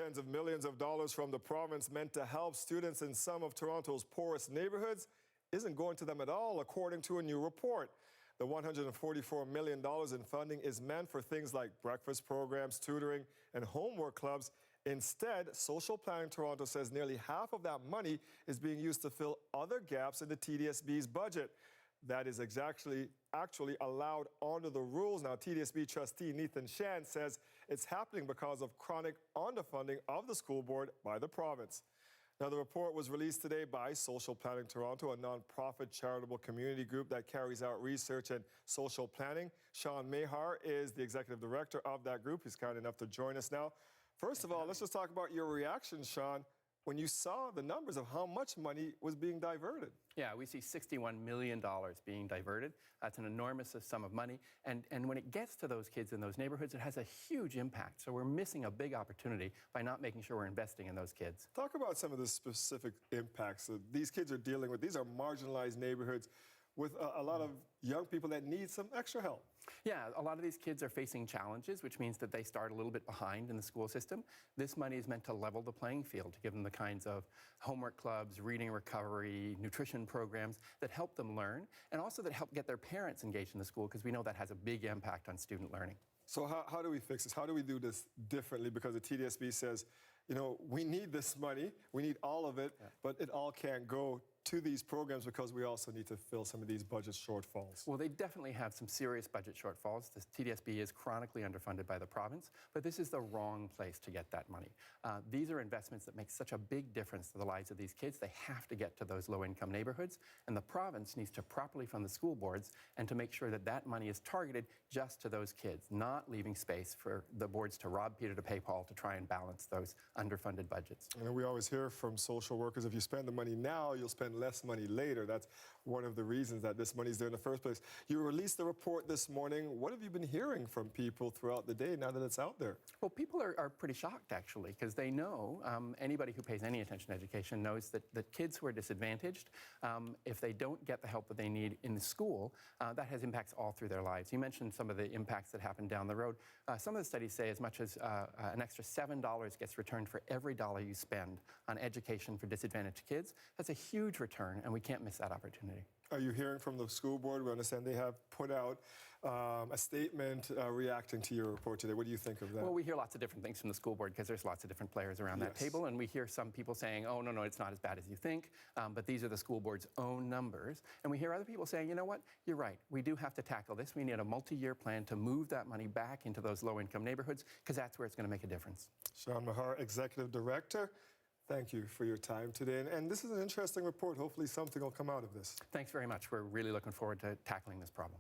tens of millions of dollars from the province meant to help students in some of Toronto's poorest neighborhoods isn't going to them at all, according to a new report. The $144 million in funding is meant for things like breakfast programs, tutoring, and homework clubs. Instead, Social Planning Toronto says nearly half of that money is being used to fill other gaps in the TDSB's budget. That is actually allowed under the rules. Now, TDSB trustee Nathan Shan says it's happening because of chronic underfunding of the school board by the province. Now, the report was released today by Social Planning Toronto, a nonprofit charitable community group that carries out research and social planning. Sean Meagher is the executive director of that group. He's kind enough to join us now. First of all, let's just talk about your reaction, Sean, when you saw the numbers of how much money was being diverted. Yeah, we see $61 million being diverted. That's an enormous sum of money. And when it gets to those kids in those neighborhoods, it has a huge impact. So we're missing a big opportunity by not making sure we're investing in those kids. Talk about some of the specific impacts that these kids are dealing with. These are marginalized neighborhoods with a lot of young people that need some extra help. Yeah, a lot of these kids are facing challenges, which means that they start a little bit behind in the school system. This money is meant to level the playing field, to give them the kinds of homework clubs, reading recovery, nutrition programs that help them learn, and also that help get their parents engaged in the school, because we know that has a big impact on student learning. So how do we fix this? How do we do this differently? Because the TDSB says, you know, we need this money, we need all of it, but it all can't go to these programs because we also need to fill some of these budget shortfalls. Well, they definitely have some serious budget shortfalls. The TDSB is chronically underfunded by the province, but this is the wrong place to get that money. These are investments that make such a big difference to the lives of these kids. They have to get to those low-income neighborhoods, and the province needs to properly fund the school boards and to make sure that that money is targeted just to those kids, not leaving space for the boards to rob Peter to pay Paul to try and balance those underfunded budgets. And we always hear from social workers, if you spend the money now, you'll spend less money later. That's one of the reasons that this money's there in the first place. You released the report this morning. What have you been hearing from people throughout the day now that it's out there? Well, people are pretty shocked, actually, because they know, anybody who pays any attention to education knows that kids who are disadvantaged, if they don't get the help that they need in the school, that has impacts all through their lives. You mentioned some of the impacts that happen down the road. Some of the studies say as much as an extra $7 gets returned for every dollar you spend on education for disadvantaged kids. That's a huge return, and we can't miss that opportunity. Are you hearing from the school board? We understand they have put out a statement reacting to your report today. What do you think of that? Well, we hear lots of different things from the school board because there's lots of different players around that table, and we hear some people saying, oh, no, it's not as bad as you think, but these are the school board's own numbers. And we hear other people saying, you know what, you're right, we do have to tackle this. We need a multi-year plan to move that money back into those low-income neighborhoods, because that's where it's going to make a difference. Sean Meagher, Executive Director, thank you for your time today. And this is an interesting report. Hopefully something will come out of this. Thanks very much. We're really looking forward to tackling this problem.